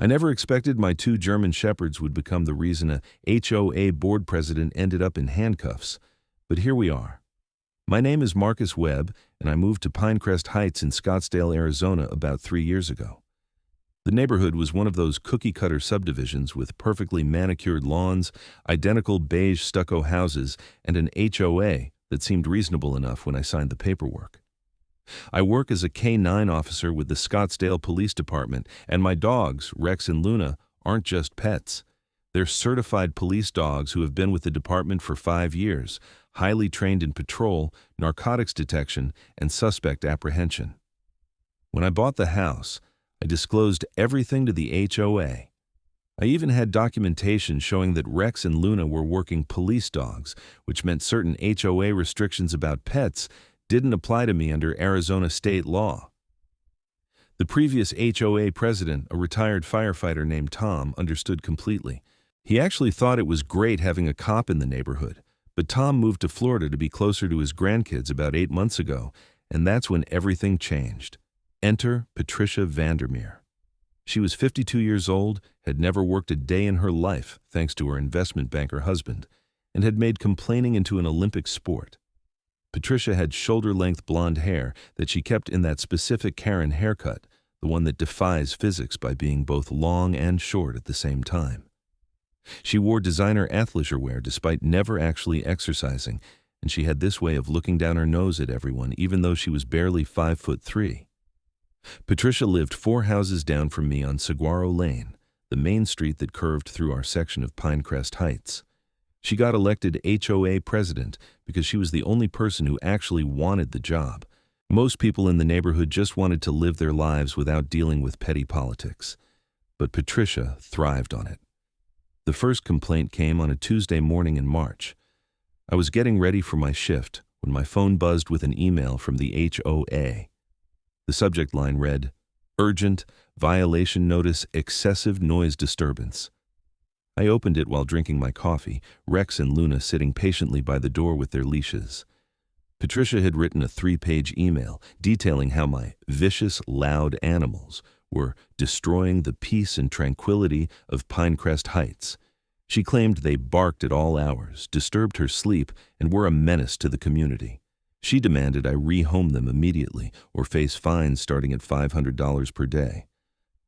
I never expected my two German shepherds would become the reason a HOA board president ended up in handcuffs, but here we are. My name is Marcus Webb, and I moved to Pinecrest Heights in Scottsdale, Arizona about 3 years ago. The neighborhood was one of those cookie-cutter subdivisions with perfectly manicured lawns, identical beige stucco houses, and an HOA that seemed reasonable enough when I signed the paperwork. I work as a K-9 officer with the Scottsdale Police Department, and my dogs, Rex and Luna, aren't just pets. They're certified police dogs who have been with the department for 5 years, highly trained in patrol, narcotics detection, and suspect apprehension. When I bought the house, I disclosed everything to the HOA. I even had documentation showing that Rex and Luna were working police dogs, which meant certain HOA restrictions about pets didn't apply to me under Arizona state law. The previous HOA president, a retired firefighter named Tom, understood completely. He actually thought it was great having a cop in the neighborhood, but Tom moved to Florida to be closer to his grandkids about 8 months ago, and that's when everything changed. Enter Patricia Vandermeer. She was 52 years old, had never worked a day in her life thanks to her investment banker husband, and had made complaining into an Olympic sport. Patricia had shoulder-length blonde hair that she kept in that specific Karren haircut, the one that defies physics by being both long and short at the same time. She wore designer athleisure wear despite never actually exercising, and she had this way of looking down her nose at everyone even though she was barely 5'3". Patricia lived 4 houses down from me on Saguaro Lane, the main street that curved through our section of Pinecrest Heights. She got elected HOA president because she was the only person who actually wanted the job. Most people in the neighborhood just wanted to live their lives without dealing with petty politics. But Patricia thrived on it. The first complaint came on a Tuesday morning in March. I was getting ready for my shift when my phone buzzed with an email from the HOA. The subject line read, "Urgent, violation notice, excessive noise disturbance." I opened it while drinking my coffee, Rex and Luna sitting patiently by the door with their leashes. Patricia had written a 3-page email detailing how my vicious, loud animals were destroying the peace and tranquility of Pinecrest Heights. She claimed they barked at all hours, disturbed her sleep, and were a menace to the community. She demanded I rehome them immediately or face fines starting at $500 per day.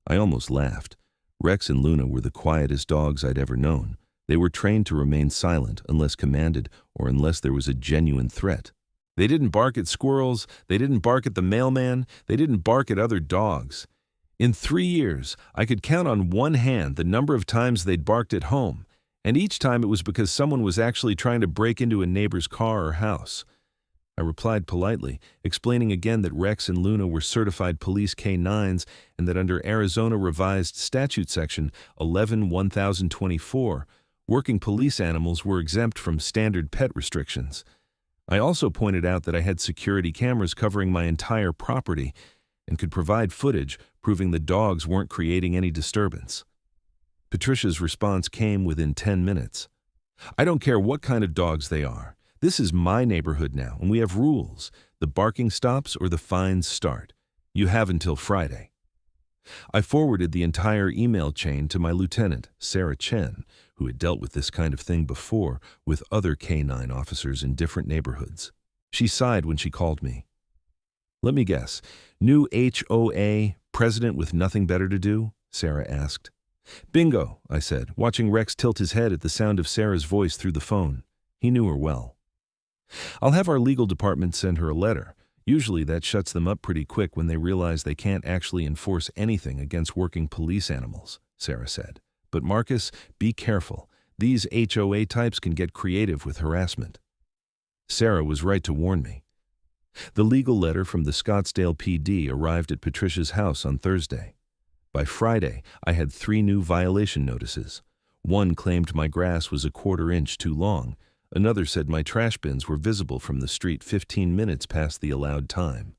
I almost laughed. Rex and Luna were the quietest dogs I'd ever known. They were trained to remain silent unless commanded or unless there was a genuine threat. They didn't bark at squirrels, they didn't bark at the mailman, they didn't bark at other dogs. In 3 years, I could count on one hand the number of times they'd barked at home, and each time it was because someone was actually trying to break into a neighbor's car or house. I replied politely, explaining again that Rex and Luna were certified police K-9s and that under Arizona Revised Statute Section 11-1024, working police animals were exempt from standard pet restrictions. I also pointed out that I had security cameras covering my entire property and could provide footage proving the dogs weren't creating any disturbance. Patricia's response came within 10 minutes. "I don't care what kind of dogs they are. This is my neighborhood now, and we have rules. The barking stops or the fines start. You have until Friday." I forwarded the entire email chain to my lieutenant, Sarah Chen, who had dealt with this kind of thing before with other K-9 officers in different neighborhoods. She sighed when she called me. "Let me guess, new HOA president with nothing better to do?" Sarah asked. "Bingo," I said, watching Rex tilt his head at the sound of Sarah's voice through the phone. He knew her well. "I'll have our legal department send her a letter. Usually that shuts them up pretty quick when they realize they can't actually enforce anything against working police animals," Sarah said. "But Marcus, be careful. These HOA types can get creative with harassment." Sarah was right to warn me. The legal letter from the Scottsdale PD arrived at Patricia's house on Thursday. By Friday, I had 3 new violation notices. One claimed my grass was a 1/4 inch too long. Another said my trash bins were visible from the street 15 minutes past the allowed time.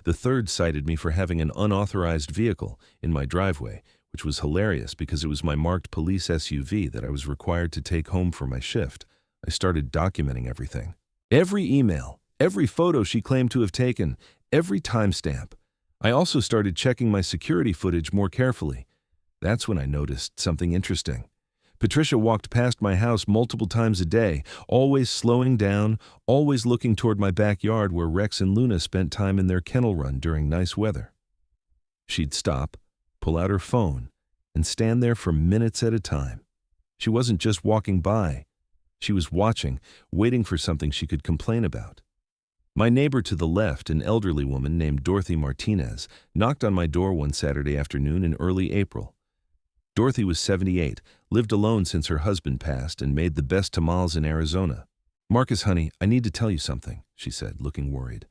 The third cited me for having an unauthorized vehicle in my driveway, which was hilarious because it was my marked police SUV that I was required to take home for my shift. I started documenting everything. Every email, every photo she claimed to have taken, every timestamp. I also started checking my security footage more carefully. That's when I noticed something interesting. Patricia walked past my house multiple times a day, always slowing down, always looking toward my backyard where Rex and Luna spent time in their kennel run during nice weather. She'd stop, pull out her phone, and stand there for minutes at a time. She wasn't just walking by. She was watching, waiting for something she could complain about. My neighbor to the left, an elderly woman named Dorothy Martinez, knocked on my door one Saturday afternoon in early April. Dorothy was 78, lived alone since her husband passed, and made the best tamales in Arizona. "Marcus, honey, I need to tell you something," she said, looking worried.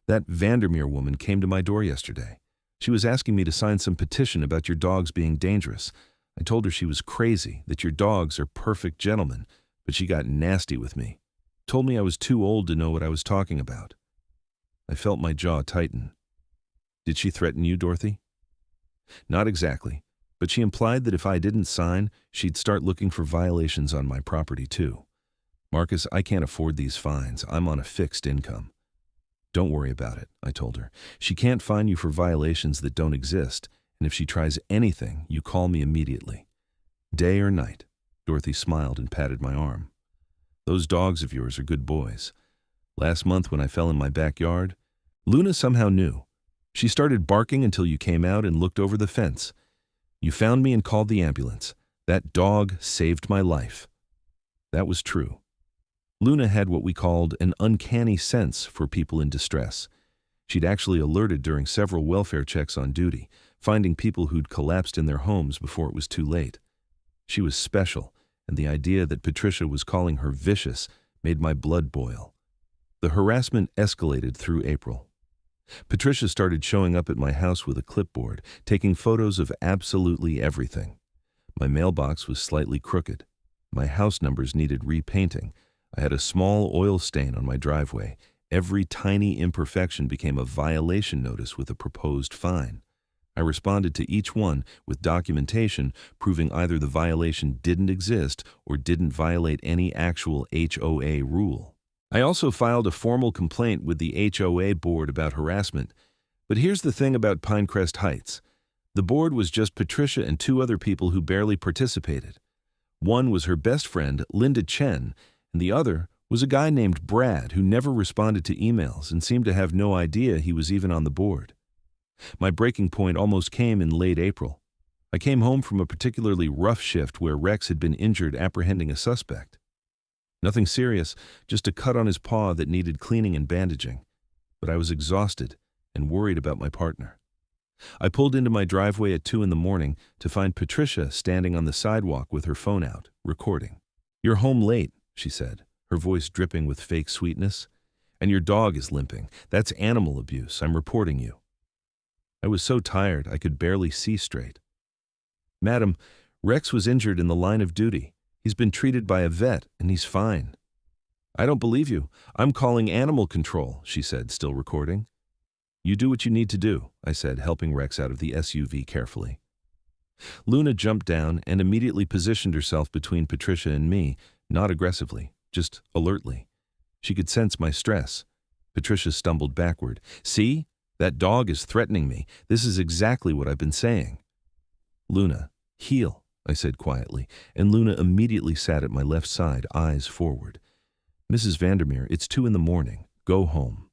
"That Vandermeer woman came to my door yesterday. She was asking me to sign some petition about your dogs being dangerous. I told her she was crazy, that your dogs are perfect gentlemen, but she got nasty with me. Told me I was too old to know what I was talking about." I felt my jaw tighten. "Did she threaten you, Dorothy?" "Not exactly, but she implied that if I didn't sign, she'd start looking for violations on my property too. Marcus, I can't afford these fines. I'm on a fixed income." "Don't worry about it," I told her. "She can't fine you for violations that don't exist, and if she tries anything, you call me immediately. Day or night." Dorothy smiled and patted my arm. "Those dogs of yours are good boys. Last month when I fell in my backyard, Luna somehow knew. She started barking until you came out and looked over the fence. You found me and called the ambulance. That dog saved my life." That was true. Luna had what we called an uncanny sense for people in distress. She'd actually alerted during several welfare checks on duty, finding people who'd collapsed in their homes before it was too late. She was special, and the idea that Patricia was calling her vicious made my blood boil. The harassment escalated through April. Patricia started showing up at my house with a clipboard, taking photos of absolutely everything. My mailbox was slightly crooked. My house numbers needed repainting. I had a small oil stain on my driveway. Every tiny imperfection became a violation notice with a proposed fine. I responded to each one with documentation proving either the violation didn't exist or didn't violate any actual HOA rule. I also filed a formal complaint with the HOA board about harassment. But here's the thing about Pinecrest Heights. The board was just Patricia and two other people who barely participated. One was her best friend, Linda Chen, and the other was a guy named Brad who never responded to emails and seemed to have no idea he was even on the board. My breaking point almost came in late April. I came home from a particularly rough shift where Rex had been injured apprehending a suspect. Nothing serious, just a cut on his paw that needed cleaning and bandaging. But I was exhausted and worried about my partner. I pulled into my driveway at 2 a.m. to find Patricia standing on the sidewalk with her phone out, recording. "You're home late," she said, her voice dripping with fake sweetness. "And your dog is limping. That's animal abuse. I'm reporting you." I was so tired I could barely see straight. "Madam, Rex was injured in the line of duty. He's been treated by a vet, and he's fine." "I don't believe you. I'm calling animal control," she said, still recording. "You do what you need to do," I said, helping Rex out of the SUV carefully. Luna jumped down and immediately positioned herself between Patricia and me, not aggressively, just alertly. She could sense my stress. Patricia stumbled backward. "See? That dog is threatening me. This is exactly what I've been saying." "Luna, heel," I said quietly, and Luna immediately sat at my left side, eyes forward. "Mrs. Vandermeer, it's 2 a.m. Go home."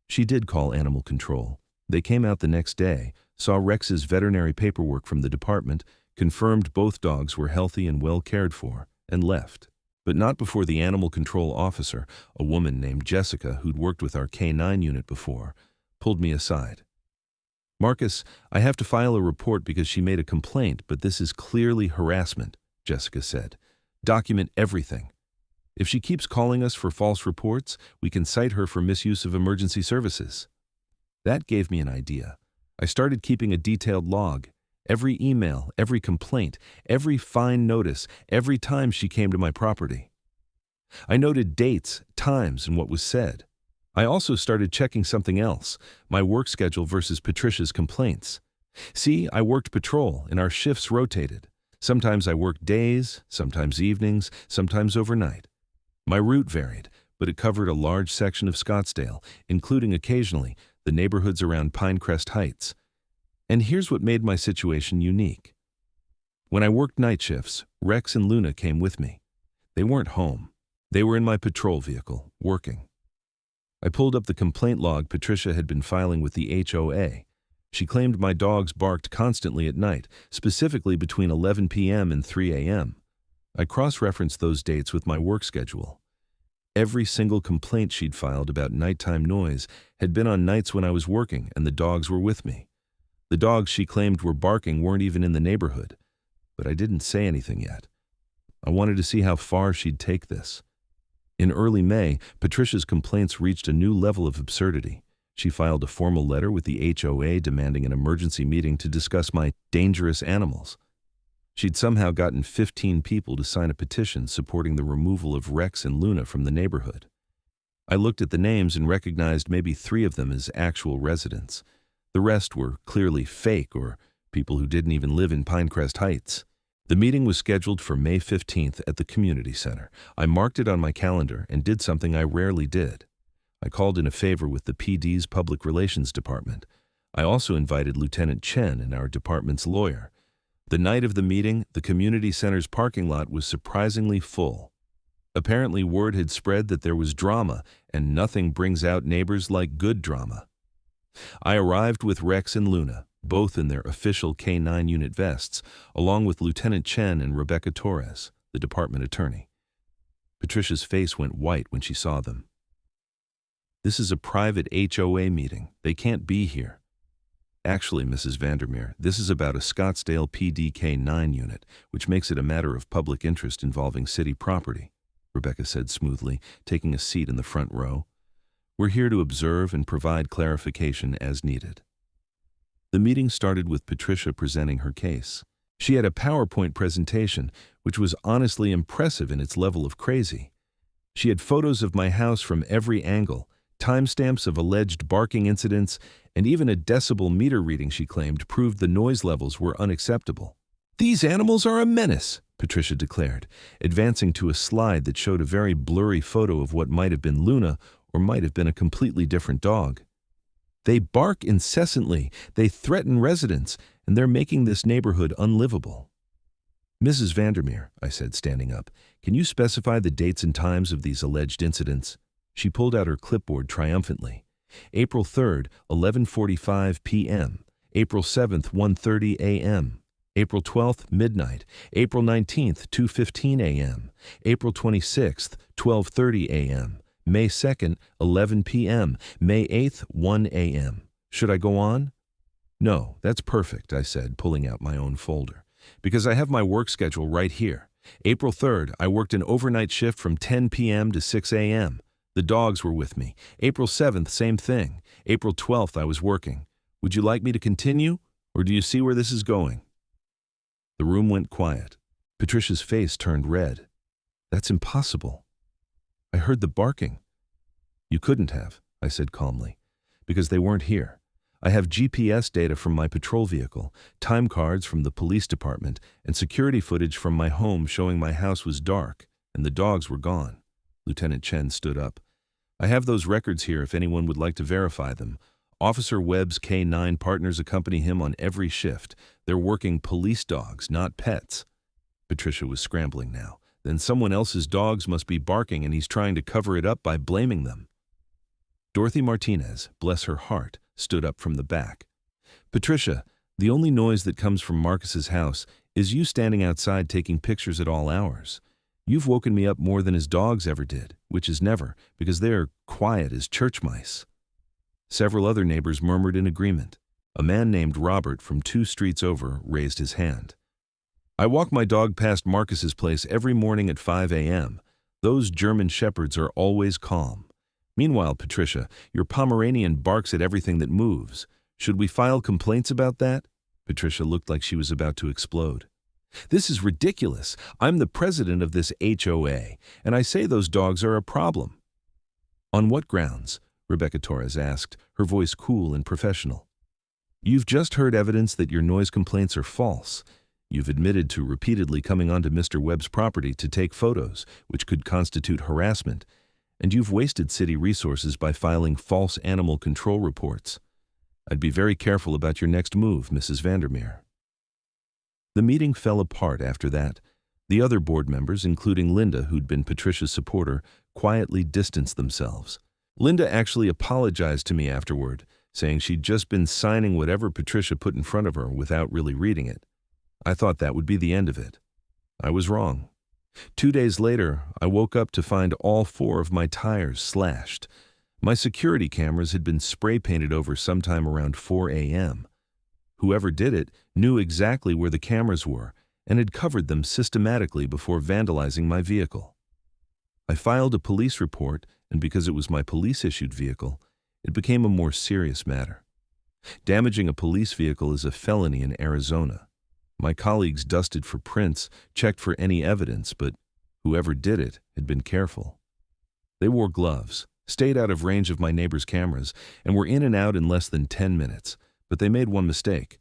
She did call animal control. They came out the next day, saw Rex's veterinary paperwork from the department, confirmed both dogs were healthy and well cared for, and left. But not before the animal control officer, a woman named Jessica who'd worked with our K9 unit before, pulled me aside. "Marcus, I have to file a report because she made a complaint, but this is clearly harassment," Jessica said. "Document everything. If she keeps calling us for false reports, we can cite her for misuse of emergency services." That gave me an idea. I started keeping a detailed log. Every email, every complaint, every fine notice, every time she came to my property. I noted dates, times, and what was said. I also started checking something else, my work schedule versus Patricia's complaints. See, I worked patrol, and our shifts rotated. Sometimes I worked days, sometimes evenings, sometimes overnight. My route varied, but it covered a large section of Scottsdale, including occasionally the neighborhoods around Pinecrest Heights. And here's what made my situation unique. When I worked night shifts, Rex and Luna came with me. They weren't home. They were in my patrol vehicle, working. I pulled up the complaint log Patricia had been filing with the HOA. She claimed my dogs barked constantly at night, specifically between 11 p.m. and 3 a.m. I cross-referenced those dates with my work schedule. Every single complaint she'd filed about nighttime noise had been on nights when I was working and the dogs were with me. The dogs she claimed were barking weren't even in the neighborhood, but I didn't say anything yet. I wanted to see how far she'd take this. In early May, Patricia's complaints reached a new level of absurdity. She filed a formal letter with the HOA demanding an emergency meeting to discuss my dangerous animals. She'd somehow gotten 15 people to sign a petition supporting the removal of Rex and Luna from the neighborhood. I looked at the names and recognized maybe 3 of them as actual residents. The rest were clearly fake or people who didn't even live in Pinecrest Heights. The meeting was scheduled for May 15th at the community center. I marked it on my calendar and did something I rarely did. I called in a favor with the PD's Public Relations Department. I also invited Lieutenant Chen and our department's lawyer. The night of the meeting, the community center's parking lot was surprisingly full. Apparently, word had spread that there was drama, and nothing brings out neighbors like good drama. I arrived with Rex and Luna, both in their official K-9 unit vests, along with Lieutenant Chen and Rebecca Torres, the department attorney. Patricia's face went white when she saw them. "This is a private HOA meeting. They can't be here." "Actually, Mrs. Vandermeer, this is about a Scottsdale PD K-9 unit, which makes it a matter of public interest involving city property," Rebecca said smoothly, taking a seat in the front row. "We're here to observe and provide clarification as needed." The meeting started with Patricia presenting her case. She had a PowerPoint presentation, which was honestly impressive in its level of crazy. She had photos of my house from every angle, timestamps of alleged barking incidents, and even a decibel meter reading she claimed proved the noise levels were unacceptable. "These animals are a menace," Patricia declared, advancing to a slide that showed a very blurry photo of what might have been Luna or might have been a completely different dog. "They bark incessantly, they threaten residents, and they're making this neighborhood unlivable." "Mrs. Vandermeer," I said, standing up, "can you specify the dates and times of these alleged incidents?" She pulled out her clipboard triumphantly. April 3rd, 11:45 p.m. April 7th, 1:30 a.m. April 12th, midnight. April 19th, 2:15 a.m. April 26th, 12:30 a.m. May 2nd, 11 p.m. May 8th, 1 a.m. Should I go on? "No, that's perfect," I said, pulling out my own folder, "because I have my work schedule right here. April 3rd, I worked an overnight shift from 10 p.m. to 6 a.m. The dogs were with me. April 7th, same thing. April 12th, I was working. Would you like me to continue, or do you see where this is going?" The room went quiet. Patricia's face turned red. "That's impossible. I heard the barking." "You couldn't have," I said calmly, "because they weren't here. I have GPS data from my patrol vehicle, time cards from the police department, and security footage from my home showing my house was dark, and the dogs were gone." Lieutenant Chen stood up. "I have those records here if anyone would like to verify them. Officer Webb's K-9 partners accompany him on every shift. They're working police dogs, not pets." Patricia was scrambling now. "Then someone else's dogs must be barking and he's trying to cover it up by blaming them." Dorothy Martinez, bless her heart, stood up from the back. "Patricia, the only noise that comes from Marcus's house is you standing outside taking pictures at all hours. You've woken me up more than his dogs ever did, which is never, because they're quiet as church mice." Several other neighbors murmured in agreement. A man named Robert from 2 streets over raised his hand. "I walk my dog past Marcus's place every morning at 5 a.m. Those German shepherds are always calm. Meanwhile, Patricia, your Pomeranian barks at everything that moves. Should we file complaints about that?" Patricia looked like she was about to explode. "This is ridiculous. I'm the president of this HOA, and I say those dogs are a problem." "On what grounds?" Rebecca Torres asked, her voice cool and professional. "You've just heard evidence that your noise complaints are false. You've admitted to repeatedly coming onto Mr. Webb's property to take photos, which could constitute harassment, and you've wasted city resources by filing false animal control reports. I'd be very careful about your next move, Mrs. Vandermeer." The meeting fell apart after that. The other board members, including Linda, who'd been Patricia's supporter, quietly distanced themselves. Linda actually apologized to me afterward, saying she'd just been signing whatever Patricia put in front of her without really reading it. I thought that would be the end of it. I was wrong. 2 days later, I woke up to find all 4 of my tires slashed. My security cameras had been spray painted over sometime around 4 a.m. Whoever did it knew exactly where the cameras were and had covered them systematically before vandalizing my vehicle. I filed a police report, and because it was my police-issued vehicle, it became a more serious matter. Damaging a police vehicle is a felony in Arizona. My colleagues dusted for prints, checked for any evidence, but whoever did it had been careful. They wore gloves, stayed out of range of my neighbor's cameras, and were in and out in less than 10 minutes. But they made one mistake.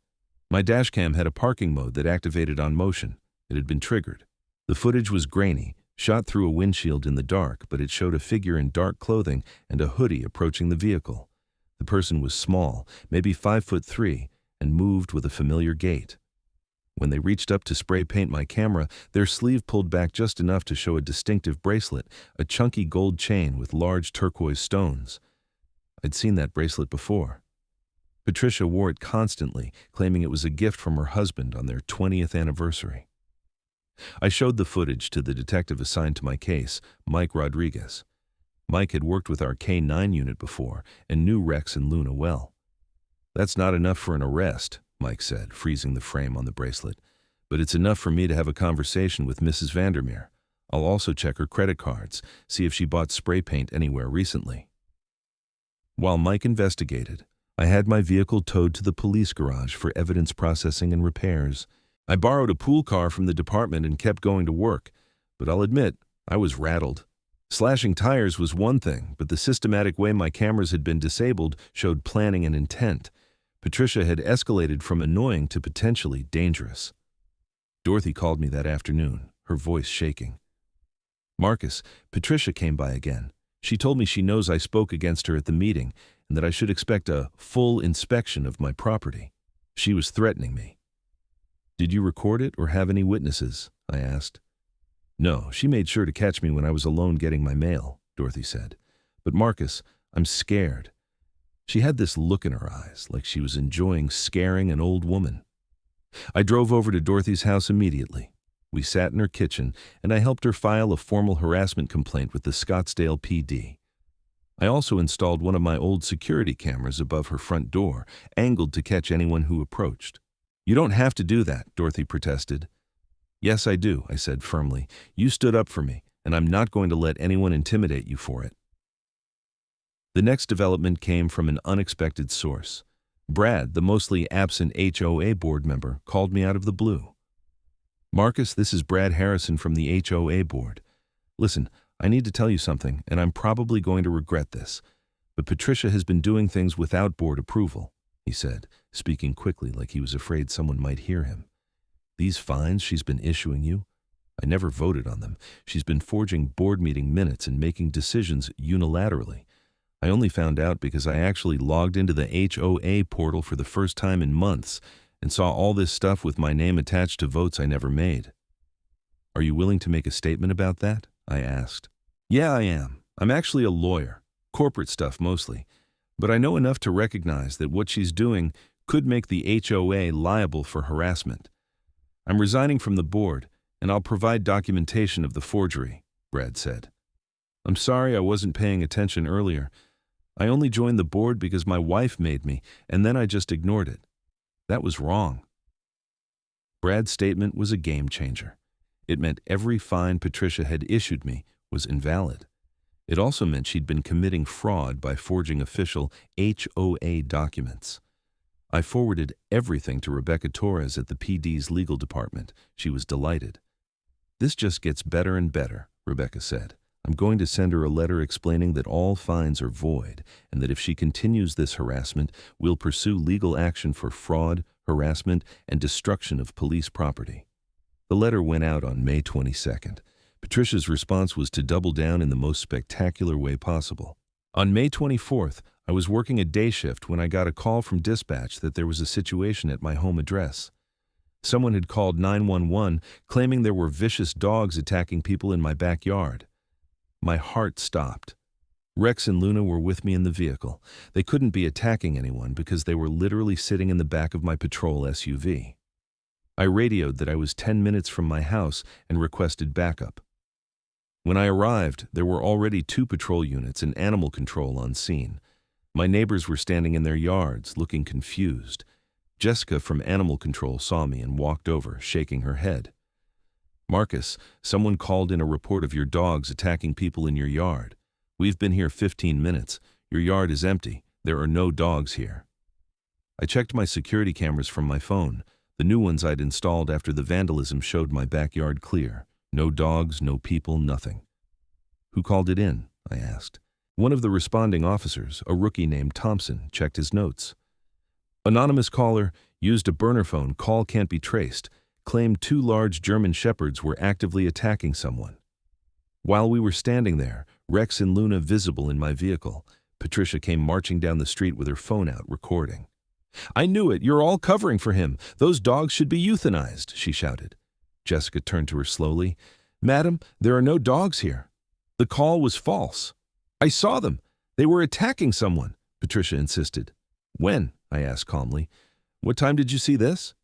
My dashcam had a parking mode that activated on motion. It had been triggered. The footage was grainy, shot through a windshield in the dark, but it showed a figure in dark clothing and a hoodie approaching the vehicle. The person was small, maybe 5'3", and moved with a familiar gait. When they reached up to spray paint my camera, their sleeve pulled back just enough to show a distinctive bracelet, a chunky gold chain with large turquoise stones. I'd seen that bracelet before. Patricia wore it constantly, claiming it was a gift from her husband on their 20th anniversary. I showed the footage to the detective assigned to my case, Mike Rodriguez. Mike had worked with our K-9 unit before and knew Rex and Luna well. "That's not enough for an arrest," Mike said, freezing the frame on the bracelet. "But it's enough for me to have a conversation with Mrs. Vandermeer. I'll also check her credit cards, see if she bought spray paint anywhere recently." While Mike investigated, I had my vehicle towed to the police garage for evidence processing and repairs. I borrowed a pool car from the department and kept going to work, but I'll admit, I was rattled. Slashing tires was one thing, but the systematic way my cameras had been disabled showed planning and intent. Patricia had escalated from annoying to potentially dangerous. Dorothy called me that afternoon, her voice shaking. "Marcus, Patricia came by again. She told me she knows I spoke against her at the meeting and that I should expect a full inspection of my property. She was threatening me." "Did you record it or have any witnesses?" I asked. "No, she made sure to catch me when I was alone getting my mail," Dorothy said. "But Marcus, I'm scared." She had this look in her eyes, like she was enjoying scaring an old woman. I drove over to Dorothy's house immediately. We sat in her kitchen, and I helped her file a formal harassment complaint with the Scottsdale PD. I also installed one of my old security cameras above her front door, angled to catch anyone who approached. "You don't have to do that," Dorothy protested. "Yes, I do," I said firmly. "You stood up for me, and I'm not going to let anyone intimidate you for it." The next development came from an unexpected source. Brad, the mostly absent HOA board member, called me out of the blue. "Marcus, this is Brad Harrison from the HOA board. Listen, I need to tell you something, and I'm probably going to regret this, but Patricia has been doing things without board approval," he said, speaking quickly like he was afraid someone might hear him. "These fines she's been issuing you, I never voted on them. She's been forging board meeting minutes and making decisions unilaterally. I only found out because I actually logged into the HOA portal for the first time in months and saw all this stuff with my name attached to votes I never made." "Are you willing to make a statement about that?" I asked. "Yeah, I am. I'm actually a lawyer, corporate stuff mostly, but I know enough to recognize that what she's doing could make the HOA liable for harassment. I'm resigning from the board, and I'll provide documentation of the forgery," Brad said. "I'm sorry I wasn't paying attention earlier. I only joined the board because my wife made me, and then I just ignored it. That was wrong." Brad's statement was a game changer. It meant every fine Patricia had issued me was invalid. It also meant she'd been committing fraud by forging official HOA documents. I forwarded everything to Rebecca Torres at the PD's legal department. She was delighted. "This just gets better and better," Rebecca said. "I'm going to send her a letter explaining that all fines are void and that if she continues this harassment, we'll pursue legal action for fraud, harassment, and destruction of police property." The letter went out on May 22nd. Patricia's response was to double down in the most spectacular way possible. On May 24th, I was working a day shift when I got a call from dispatch that there was a situation at my home address. Someone had called 911, claiming there were vicious dogs attacking people in my backyard. My heart stopped. Rex and Luna were with me in the vehicle. They couldn't be attacking anyone because they were literally sitting in the back of my patrol SUV. I radioed that I was 10 minutes from my house and requested backup. When I arrived, there were already 2 patrol units and animal control on scene. My neighbors were standing in their yards, looking confused. Jessica from animal control saw me and walked over, shaking her head. "Marcus, someone called in a report of your dogs attacking people in your yard. We've been here 15 minutes. Your yard is empty. There are no dogs here." I checked my security cameras from my phone. The new ones I'd installed after the vandalism showed my backyard clear. No dogs, no people, nothing. "Who called it in?" I asked. One of the responding officers, a rookie named Thompson, checked his notes. "Anonymous caller, used a burner phone, call can't be traced, claimed 2 large German shepherds were actively attacking someone." While we were standing there, Rex and Luna visible in my vehicle, Patricia came marching down the street with her phone out, recording. "I knew it, you're all covering for him. Those dogs should be euthanized," she shouted. Jessica turned to her slowly. "Madam, there are no dogs here. The call was false. I saw them. They were attacking someone," Patricia insisted. "When?" I asked calmly. "What time did you see this?"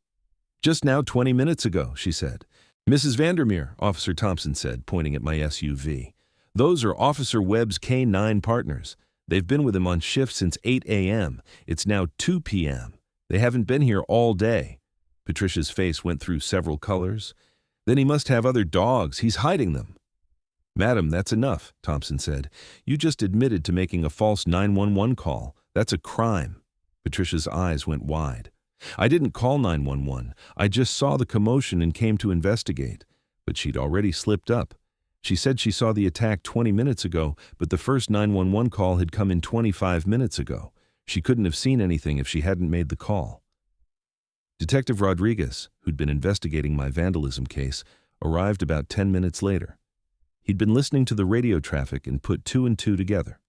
"Just now, 20 minutes ago," she said. "Mrs. Vandermeer," Officer Thompson said, pointing at my SUV. "Those are Officer Webb's K-9 partners. They've been with him on shift since 8 a.m. It's now 2 p.m. They haven't been here all day." Patricia's face went through several colors. "Then he must have other dogs. He's hiding them." "Madam, that's enough," Thompson said. "You just admitted to making a false 911 call. That's a crime." Patricia's eyes went wide. "I didn't call 911. I just saw the commotion and came to investigate." But she'd already slipped up. She said she saw the attack 20 minutes ago, but the first 911 call had come in 25 minutes ago. She couldn't have seen anything if she hadn't made the call. Detective Rodriguez, who'd been investigating my vandalism case, arrived about 10 minutes later. He'd been listening to the radio traffic and put 2 and 2 together.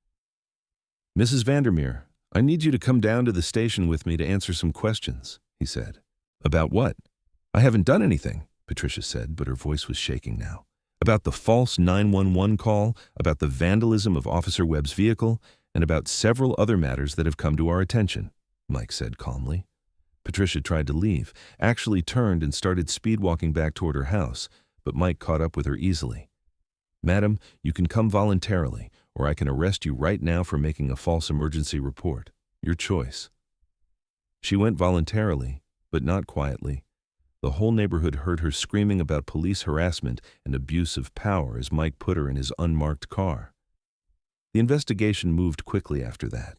"Mrs. Vandermeer, I need you to come down to the station with me to answer some questions," he said. "About what?" "I haven't done anything," Patricia said, but her voice was shaking now. "About the false 911 call, about the vandalism of Officer Webb's vehicle, and about several other matters that have come to our attention," Mike said calmly. Patricia tried to leave, actually turned and started speed-walking back toward her house, but Mike caught up with her easily. "Madam, you can come voluntarily, or I can arrest you right now for making a false emergency report. Your choice." She went voluntarily, but not quietly. The whole neighborhood heard her screaming about police harassment and abuse of power as Mike put her in his unmarked car. The investigation moved quickly after that.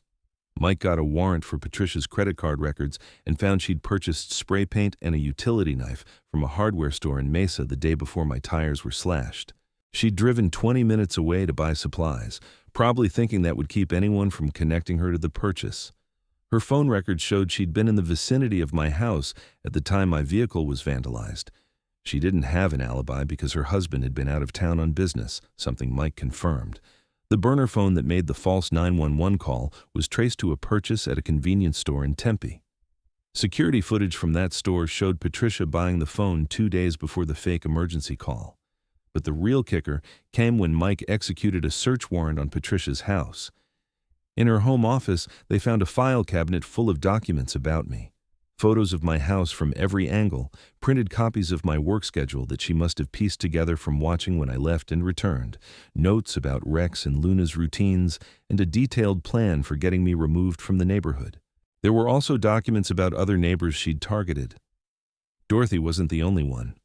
Mike got a warrant for Patricia's credit card records and found she'd purchased spray paint and a utility knife from a hardware store in Mesa the day before my tires were slashed. She'd driven 20 minutes away to buy supplies, probably thinking that would keep anyone from connecting her to the purchase. Her phone records showed she'd been in the vicinity of my house at the time my vehicle was vandalized. She didn't have an alibi because her husband had been out of town on business, something Mike confirmed. The burner phone that made the false 911 call was traced to a purchase at a convenience store in Tempe. Security footage from that store showed Patricia buying the phone 2 days before the fake emergency call. But the real kicker came when Mike executed a search warrant on Patricia's house. In her home office, they found a file cabinet full of documents about me. Photos of my house from every angle, printed copies of my work schedule that she must have pieced together from watching when I left and returned, notes about Rex and Luna's routines, and a detailed plan for getting me removed from the neighborhood. There were also documents about other neighbors she'd targeted. Dorothy wasn't the only one.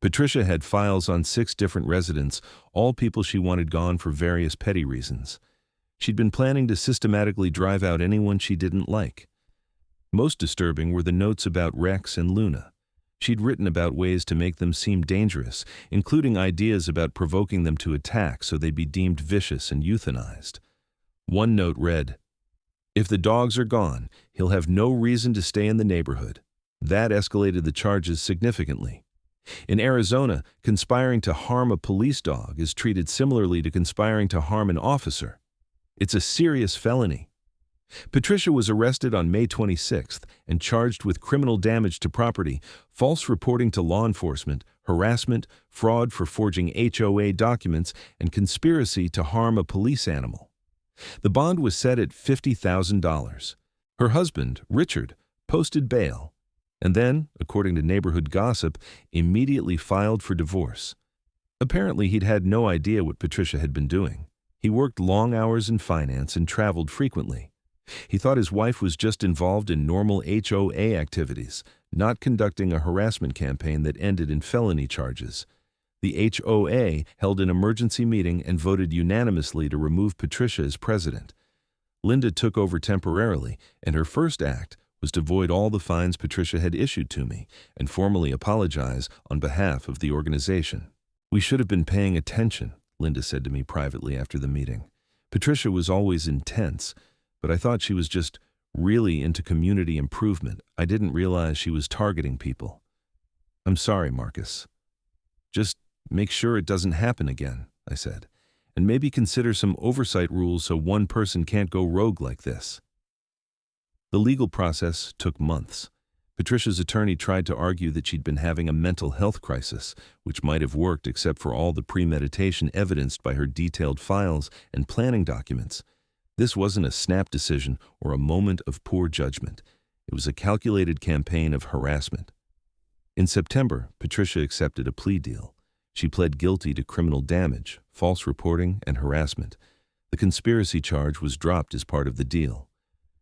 Patricia had files on 6 different residents, all people she wanted gone for various petty reasons. She'd been planning to systematically drive out anyone she didn't like. Most disturbing were the notes about Rex and Luna. She'd written about ways to make them seem dangerous, including ideas about provoking them to attack so they'd be deemed vicious and euthanized. One note read, "If the dogs are gone, he'll have no reason to stay in the neighborhood." That escalated the charges significantly. In Arizona, conspiring to harm a police dog is treated similarly to conspiring to harm an officer. It's a serious felony. Patricia was arrested on May 26th and charged with criminal damage to property, false reporting to law enforcement, harassment, fraud for forging HOA documents, and conspiracy to harm a police animal. The bond was set at $50,000. Her husband, Richard, posted bail, and then, according to neighborhood gossip, immediately filed for divorce. Apparently, he'd had no idea what Patricia had been doing. He worked long hours in finance and traveled frequently. He thought his wife was just involved in normal HOA activities, not conducting a harassment campaign that ended in felony charges. The HOA held an emergency meeting and voted unanimously to remove Patricia as president. Linda took over temporarily, and her first act was to void all the fines Patricia had issued to me and formally apologize on behalf of the organization. "We should have been paying attention," Linda said to me privately after the meeting. "Patricia was always intense, but I thought she was just really into community improvement. I didn't realize she was targeting people." "I'm sorry, Marcus. Just make sure it doesn't happen again," I said, "and maybe consider some oversight rules so one person can't go rogue like this." The legal process took months. Patricia's attorney tried to argue that she'd been having a mental health crisis, which might have worked except for all the premeditation evidenced by her detailed files and planning documents. This wasn't a snap decision or a moment of poor judgment. It was a calculated campaign of harassment. In September, Patricia accepted a plea deal. She pled guilty to criminal damage, false reporting, and harassment. The conspiracy charge was dropped as part of the deal.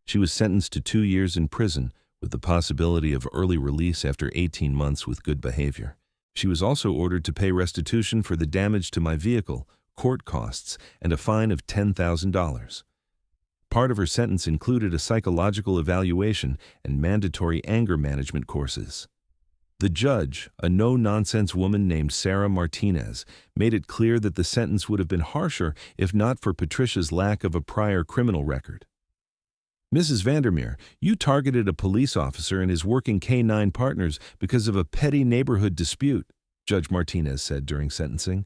She was sentenced to 2 years in prison with the possibility of early release after 18 months with good behavior. She was also ordered to pay restitution for the damage to my vehicle, court costs, and a fine of $10,000. Part of her sentence included a psychological evaluation and mandatory anger management courses. The judge, a no-nonsense woman named Sarah Martinez, made it clear that the sentence would have been harsher if not for Patricia's lack of a prior criminal record. "Mrs. Vandermeer, you targeted a police officer and his working K-9 partners because of a petty neighborhood dispute," Judge Martinez said during sentencing.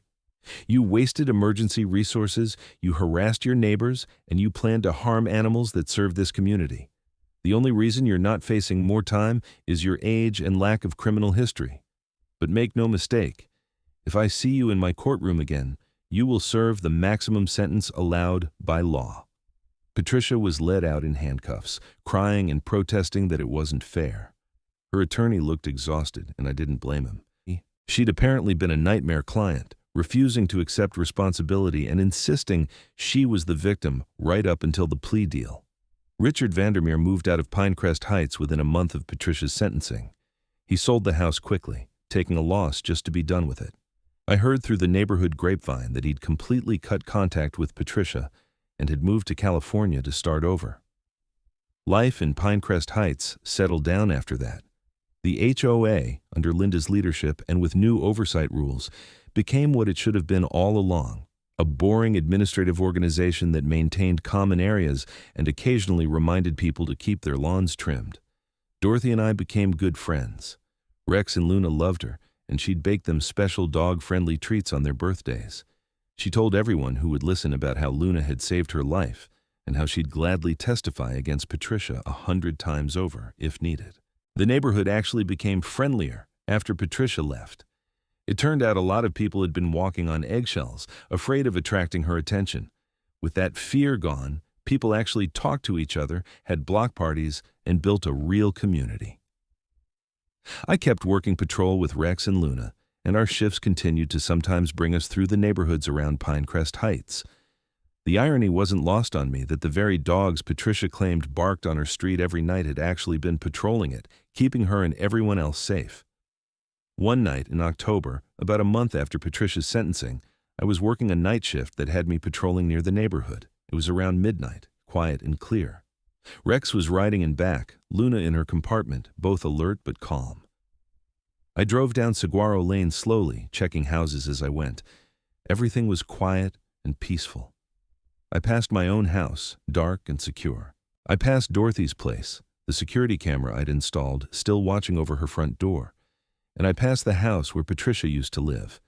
"You wasted emergency resources, you harassed your neighbors, and you planned to harm animals that serve this community. The only reason you're not facing more time is your age and lack of criminal history. But make no mistake, if I see you in my courtroom again, you will serve the maximum sentence allowed by law." Patricia was led out in handcuffs, crying and protesting that it wasn't fair. Her attorney looked exhausted, and I didn't blame him. She'd apparently been a nightmare client, refusing to accept responsibility and insisting she was the victim right up until the plea deal. Richard Vandermeer moved out of Pinecrest Heights within a month of Patricia's sentencing. He sold the house quickly, taking a loss just to be done with it. I heard through the neighborhood grapevine that he'd completely cut contact with Patricia and had moved to California to start over. Life in Pinecrest Heights settled down after that. The HOA, under Linda's leadership and with new oversight rules, became what it should have been all along, a boring administrative organization that maintained common areas and occasionally reminded people to keep their lawns trimmed. Dorothy and I became good friends. Rex and Luna loved her, and she'd bake them special dog-friendly treats on their birthdays. She told everyone who would listen about how Luna had saved her life and how she'd gladly testify against Patricia 100 times over, if needed. The neighborhood actually became friendlier after Patricia left. It turned out a lot of people had been walking on eggshells, afraid of attracting her attention. With that fear gone, people actually talked to each other, had block parties, and built a real community. I kept working patrol with Rex and Luna, and our shifts continued to sometimes bring us through the neighborhoods around Pinecrest Heights. The irony wasn't lost on me that the very dogs Patricia claimed barked on her street every night had actually been patrolling it, keeping her and everyone else safe. One night in October, about a month after Patricia's sentencing, I was working a night shift that had me patrolling near the neighborhood. It was around midnight, quiet and clear. Rex was riding in back, Luna in her compartment, both alert but calm. I drove down Saguaro Lane slowly, checking houses as I went. Everything was quiet and peaceful. I passed my own house, dark and secure. I passed Dorothy's place, the security camera I'd installed, still watching over her front door. And I passed the house where Patricia used to live.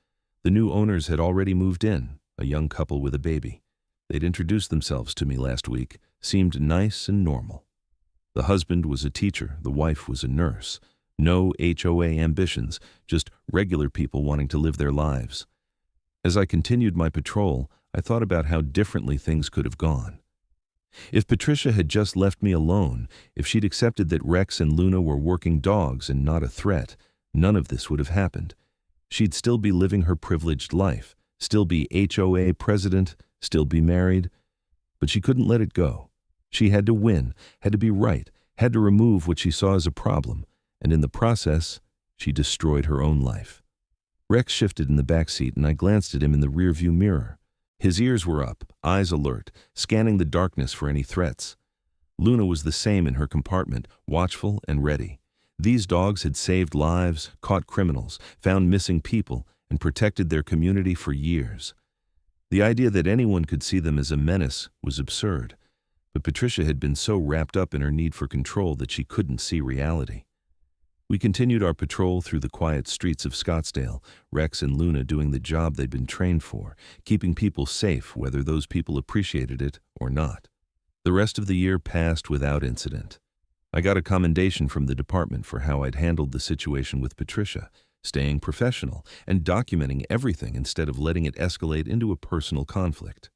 The new owners had already moved in, a young couple with a baby. They'd introduced themselves to me last week, seemed nice and normal. The husband was a teacher, the wife was a nurse. No HOA ambitions, just regular people wanting to live their lives. As I continued my patrol, I thought about how differently things could have gone. If Patricia had just left me alone, if she'd accepted that Rex and Luna were working dogs and not a threat, none of this would have happened. She'd still be living her privileged life, still be HOA president, still be married. But she couldn't let it go. She had to win, had to be right, had to remove what she saw as a problem, and in the process, she destroyed her own life. Rex shifted in the back seat and I glanced at him in the rearview mirror. His ears were up, eyes alert, scanning the darkness for any threats. Luna was the same in her compartment, watchful and ready. These dogs had saved lives, caught criminals, found missing people, and protected their community for years. The idea that anyone could see them as a menace was absurd, but Patricia had been so wrapped up in her need for control that she couldn't see reality. We continued our patrol through the quiet streets of Scottsdale, Rex and Luna doing the job they'd been trained for, keeping people safe whether those people appreciated it or not. The rest of the year passed without incident. I got a commendation from the department for how I'd handled the situation with Patricia, staying professional and documenting everything instead of letting it escalate into a personal conflict.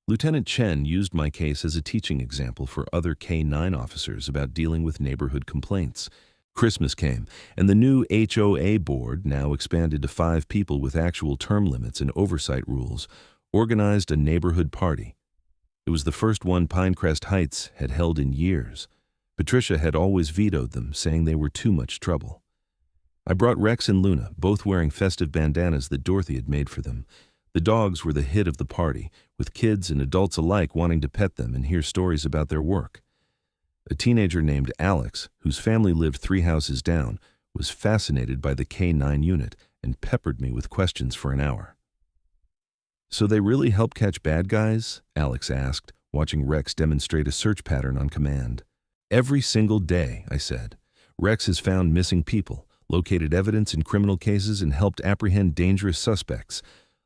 Lieutenant Chen used my case as a teaching example for other K-9 officers about dealing with neighborhood complaints. Christmas came, and the new HOA board, now expanded to 5 people with actual term limits and oversight rules, organized a neighborhood party. It was the first one Pinecrest Heights had held in years. Patricia had always vetoed them, saying they were too much trouble. I brought Rex and Luna, both wearing festive bandanas that Dorothy had made for them. The dogs were the hit of the party, with kids and adults alike wanting to pet them and hear stories about their work. A teenager named Alex, whose family lived 3 houses down, was fascinated by the K-9 unit and peppered me with questions for an hour. "So they really help catch bad guys?" Alex asked, watching Rex demonstrate a search pattern on command. "Every single day," I said. "Rex has found missing people, located evidence in criminal cases, and helped apprehend dangerous suspects.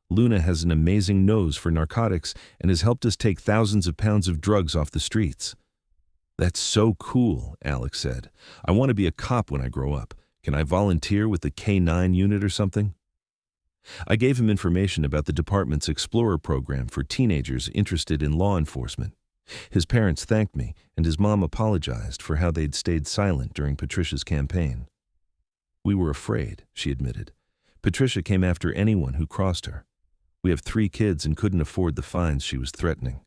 Luna has an amazing nose for narcotics and has helped us take thousands of pounds of drugs off the streets." "That's so cool," Alex said. "I want to be a cop when I grow up. Can I volunteer with the K-9 unit or something?" I gave him information about the department's Explorer program for teenagers interested in law enforcement. His parents thanked me, and his mom apologized for how they'd stayed silent during Patricia's campaign. "We were afraid," she admitted. "Patricia came after anyone who crossed her. We have 3 kids and couldn't afford the fines she was threatening.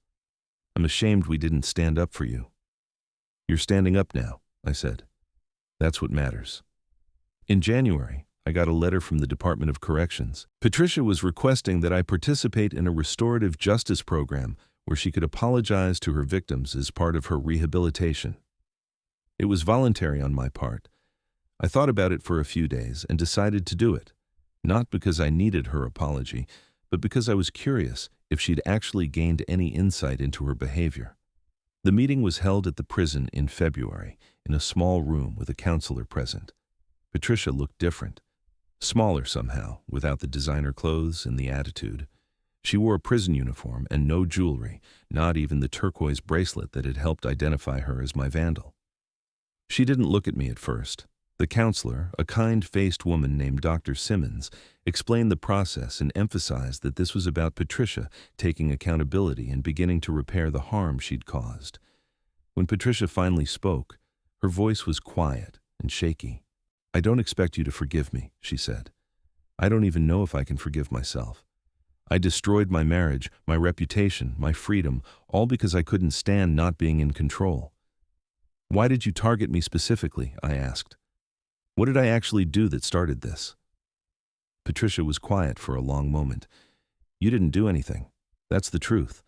I'm ashamed we didn't stand up for you." "You're standing up now," I said. "That's what matters." In January, I got a letter from the Department of Corrections. Patricia was requesting that I participate in a restorative justice program where she could apologize to her victims as part of her rehabilitation. It was voluntary on my part. I thought about it for a few days and decided to do it, not because I needed her apology, but because I was curious if she'd actually gained any insight into her behavior. The meeting was held at the prison in February, in a small room with a counselor present. Patricia looked different, smaller somehow, without the designer clothes and the attitude. She wore a prison uniform and no jewelry, not even the turquoise bracelet that had helped identify her as my vandal. She didn't look at me at first. The counselor, a kind-faced woman named Dr. Simmons, explained the process and emphasized that this was about Patricia taking accountability and beginning to repair the harm she'd caused. When Patricia finally spoke, her voice was quiet and shaky. "I don't expect you to forgive me," she said. "I don't even know if I can forgive myself. I destroyed my marriage, my reputation, my freedom, all because I couldn't stand not being in control." "Why did you target me specifically?" I asked. "What did I actually do that started this?" Patricia was quiet for a long moment. "You didn't do anything. That's the truth.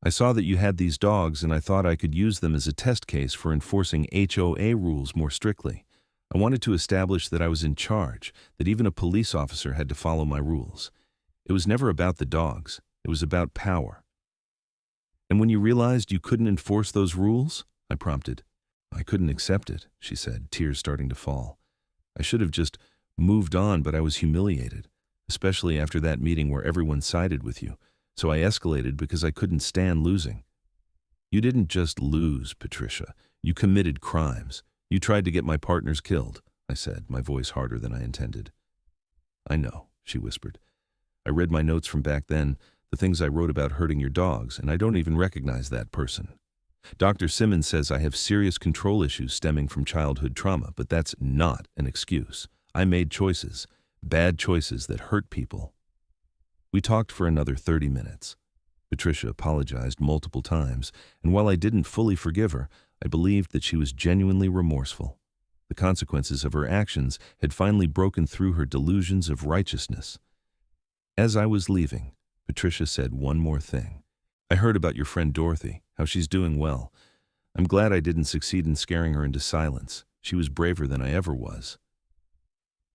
I saw that you had these dogs and I thought I could use them as a test case for enforcing HOA rules more strictly. I wanted to establish that I was in charge, that even a police officer had to follow my rules. It was never about the dogs. It was about power." "And when you realized you couldn't enforce those rules?" I prompted. "I couldn't accept it," she said, tears starting to fall. "I should have just moved on, but I was humiliated, especially after that meeting where everyone sided with you, so I escalated because I couldn't stand losing." You didn't just lose, Patricia. You committed crimes. You tried to get my partners killed, I said, my voice harder than I intended. I know, she whispered. I read my notes from back then, the things I wrote about hurting your dogs, and I don't even recognize that person. Dr. Simmons says I have serious control issues stemming from childhood trauma, but that's not an excuse. I made choices, bad choices that hurt people. We talked for another 30 minutes. Patricia apologized multiple times, and while I didn't fully forgive her, I believed that she was genuinely remorseful. The consequences of her actions had finally broken through her delusions of righteousness. As I was leaving, Patricia said one more thing. I heard about your friend Dorothy, how she's doing well. I'm glad I didn't succeed in scaring her into silence. She was braver than I ever was.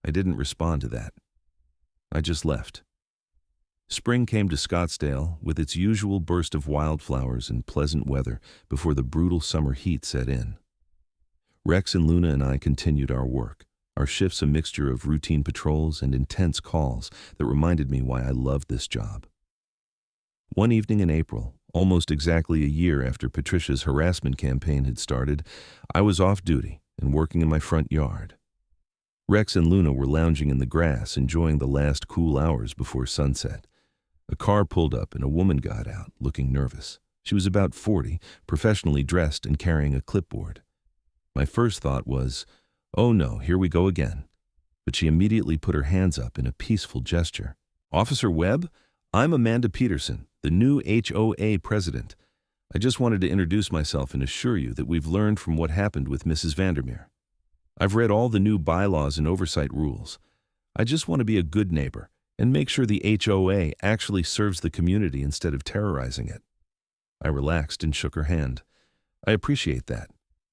I didn't respond to that. I just left. Spring came to Scottsdale with its usual burst of wildflowers and pleasant weather before the brutal summer heat set in. Rex and Luna and I continued our work, our shifts a mixture of routine patrols and intense calls that reminded me why I loved this job. One evening in April, almost exactly a year after Patricia's harassment campaign had started, I was off duty and working in my front yard. Rex and Luna were lounging in the grass, enjoying the last cool hours before sunset. A car pulled up and a woman got out, looking nervous. She was about 40, professionally dressed and carrying a clipboard. My first thought was, oh no, here we go again. But she immediately put her hands up in a peaceful gesture. Officer Webb, I'm Amanda Peterson, the new HOA president. I just wanted to introduce myself and assure you that we've learned from what happened with Mrs. Vandermeer. I've read all the new bylaws and oversight rules. I just want to be a good neighbor and make sure the HOA actually serves the community instead of terrorizing it. I relaxed and shook her hand. I appreciate that.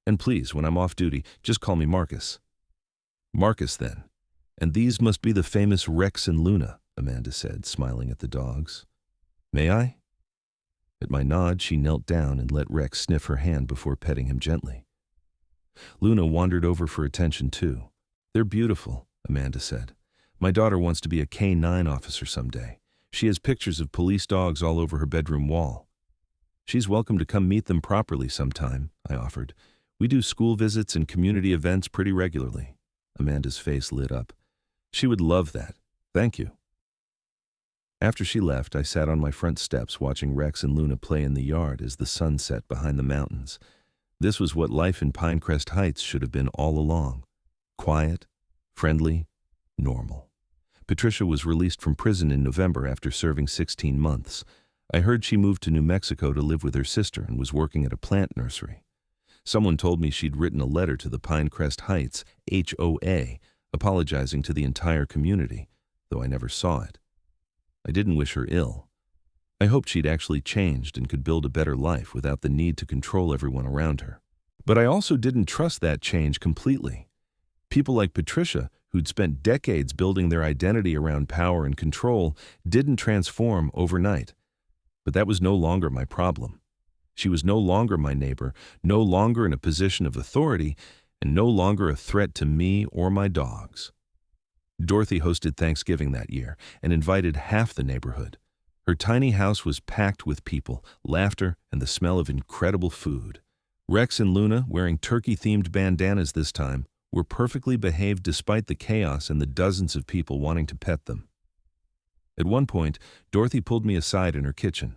And please, when I'm off duty, just call me Marcus. Marcus, then. And these must be the famous Rex and Luna, Amanda said, smiling at the dogs. May I? At my nod, she knelt down and let Rex sniff her hand before petting him gently. Luna wandered over for attention, too. They're beautiful, Amanda said. My daughter wants to be a K-9 officer someday. She has pictures of police dogs all over her bedroom wall. She's welcome to come meet them properly sometime, I offered. We do school visits and community events pretty regularly. Amanda's face lit up. She would love that. Thank you. After she left, I sat on my front steps watching Rex and Luna play in the yard as the sun set behind the mountains. This was what life in Pinecrest Heights should have been all along. Quiet, friendly, normal. Patricia was released from prison in November after serving 16 months. I heard she moved to New Mexico to live with her sister and was working at a plant nursery. Someone told me she'd written a letter to the Pinecrest Heights HOA, apologizing to the entire community, though I never saw it. I didn't wish her ill. I hoped she'd actually changed and could build a better life without the need to control everyone around her. But I also didn't trust that change completely. People like Patricia, who'd spent decades building their identity around power and control, didn't transform overnight. But that was no longer my problem. She was no longer my neighbor, no longer in a position of authority, and no longer a threat to me or my dogs. Dorothy hosted Thanksgiving that year and invited half the neighborhood. Her tiny house was packed with people, laughter, and the smell of incredible food. Rex and Luna, wearing turkey-themed bandanas this time, were perfectly behaved despite the chaos and the dozens of people wanting to pet them. At one point, Dorothy pulled me aside in her kitchen.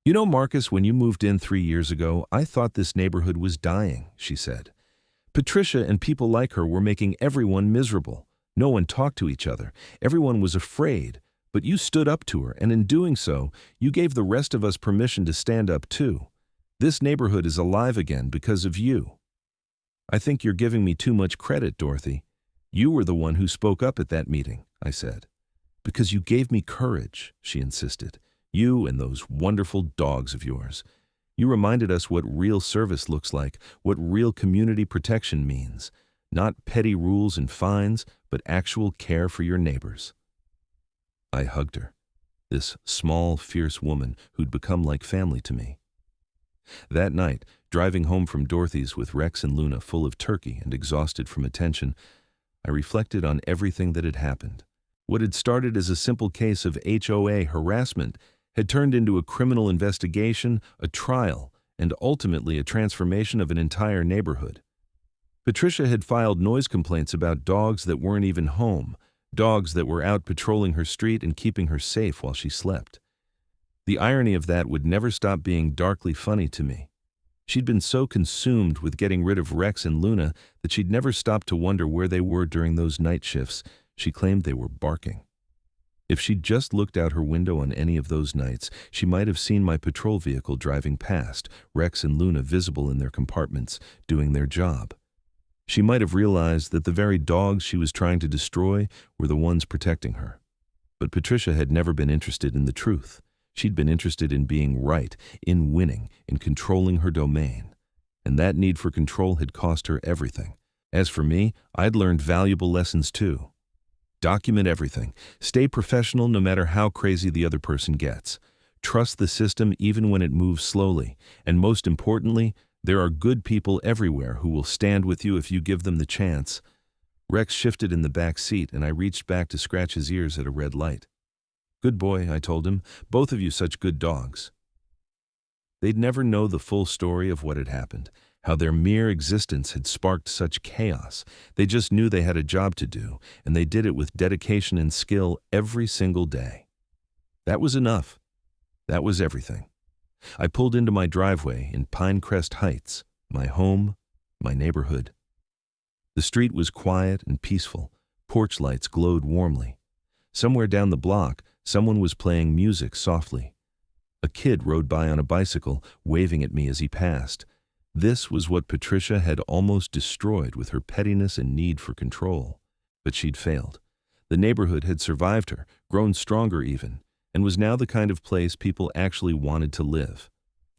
You know, Marcus, when you moved in 3 years ago, I thought this neighborhood was dying, she said. Patricia and people like her were making everyone miserable. No one talked to each other. Everyone was afraid. But you stood up to her, and in doing so, you gave the rest of us permission to stand up too. This neighborhood is alive again because of you. I think you're giving me too much credit, Dorothy. You were the one who spoke up at that meeting, I said. Because you gave me courage, she insisted. You and those wonderful dogs of yours. You reminded us what real service looks like, what real community protection means. Not petty rules and fines, but actual care for your neighbors. I hugged her, this small, fierce woman who'd become like family to me. That night, driving home from Dorothy's with Rex and Luna full of turkey and exhausted from attention, I reflected on everything that had happened. What had started as a simple case of HOA harassment had turned into a criminal investigation, a trial, and ultimately a transformation of an entire neighborhood. Patricia had filed noise complaints about dogs that weren't even home, dogs that were out patrolling her street and keeping her safe while she slept. The irony of that would never stop being darkly funny to me. She'd been so consumed with getting rid of Rex and Luna that she'd never stopped to wonder where they were during those night shifts. She claimed they were barking. If she'd just looked out her window on any of those nights, she might have seen my patrol vehicle driving past, Rex and Luna visible in their compartments, doing their job. She might have realized that the very dogs she was trying to destroy were the ones protecting her. But Patricia had never been interested in the truth. She'd been interested in being right, in winning, in controlling her domain. And that need for control had cost her everything. As for me, I'd learned valuable lessons too. Document everything. Stay professional no matter how crazy the other person gets. Trust the system even when it moves slowly. And most importantly, there are good people everywhere who will stand with you if you give them the chance. Rex shifted in the back seat and I reached back to scratch his ears at a red light. "Good boy," I told him. "Both of you such good dogs." They'd never know the full story of what had happened, how their mere existence had sparked such chaos. They just knew they had a job to do, and they did it with dedication and skill every single day. That was enough. That was everything. I pulled into my driveway in Pinecrest Heights, my home, my neighborhood. The street was quiet and peaceful. Porch lights glowed warmly. Somewhere down the block, someone was playing music softly. A kid rode by on a bicycle, waving at me as he passed. This was what Patricia had almost destroyed with her pettiness and need for control. But she'd failed. The neighborhood had survived her, grown stronger even, and was now the kind of place people actually wanted to live.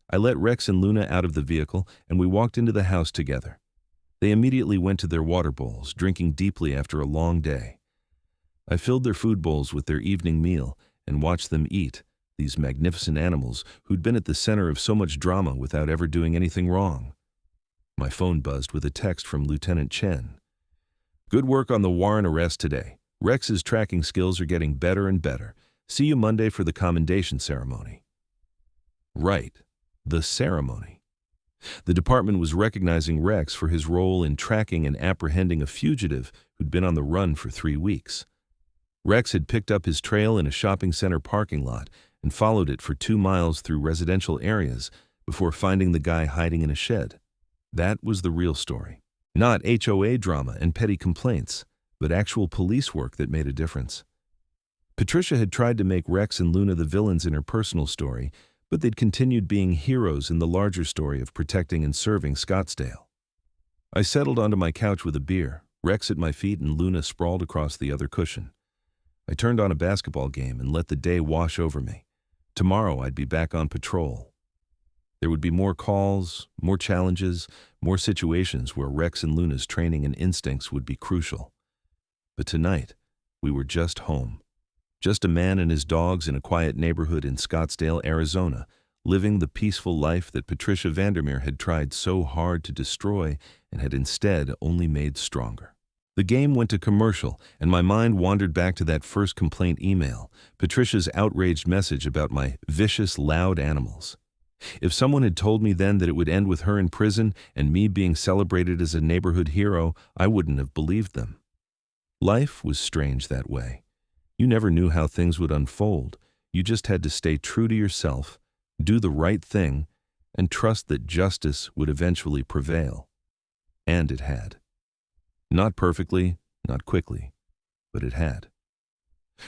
I let Rex and Luna out of the vehicle, and we walked into the house together. They immediately went to their water bowls, drinking deeply after a long day. I filled their food bowls with their evening meal and watched them eat, these magnificent animals who'd been at the center of so much drama without ever doing anything wrong. My phone buzzed with a text from Lieutenant Chen. "Good work on the Warren arrest today. Rex's tracking skills are getting better and better. See you Monday for the commendation ceremony." Right, the ceremony. The department was recognizing Rex for his role in tracking and apprehending a fugitive who'd been on the run for 3 weeks. Rex had picked up his trail in a shopping center parking lot and followed it for 2 miles through residential areas before finding the guy hiding in a shed. That was the real story. Not HOA drama and petty complaints, but actual police work that made a difference. Patricia had tried to make Rex and Luna the villains in her personal story, but they'd continued being heroes in the larger story of protecting and serving Scottsdale. I settled onto my couch with a beer, Rex at my feet and Luna sprawled across the other cushion. I turned on a basketball game and let the day wash over me. Tomorrow I'd be back on patrol. There would be more calls, more challenges, more situations where Rex and Luna's training and instincts would be crucial. But tonight, we were just home. Just a man and his dogs in a quiet neighborhood in Scottsdale, Arizona, living the peaceful life that Patricia Vandermeer had tried so hard to destroy and had instead only made stronger. The game went to commercial, and my mind wandered back to that first complaint email, Patricia's outraged message about my vicious, loud animals. If someone had told me then that it would end with her in prison and me being celebrated as a neighborhood hero, I wouldn't have believed them. Life was strange that way. You never knew how things would unfold. You just had to stay true to yourself, do the right thing, and trust that justice would eventually prevail. And it had. Not perfectly, not quickly, but it had.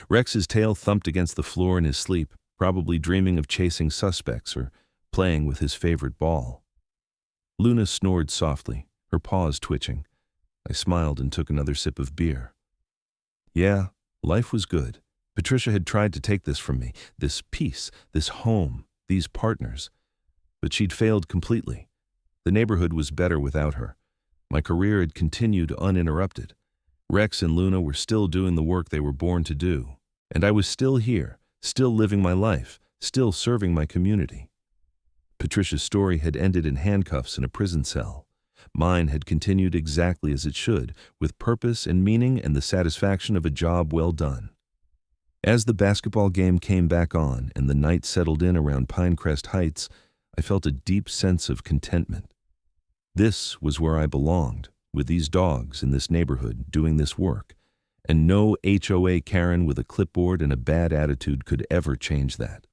Rex's tail thumped against the floor in his sleep, probably dreaming of chasing suspects or playing with his favorite ball. Luna snored softly, her paws twitching. I smiled and took another sip of beer. Yeah, life was good. Patricia had tried to take this from me, this peace, this home, these partners. But she'd failed completely. The neighborhood was better without her. My career had continued uninterrupted. Rex and Luna were still doing the work they were born to do. And I was still here, still living my life, still serving my community. Patricia's story had ended in handcuffs in a prison cell. Mine had continued exactly as it should, with purpose and meaning and the satisfaction of a job well done. As the basketball game came back on and the night settled in around Pinecrest Heights, I felt a deep sense of contentment. This was where I belonged, with these dogs in this neighborhood doing this work, and no HOA Karren with a clipboard and a bad attitude could ever change that.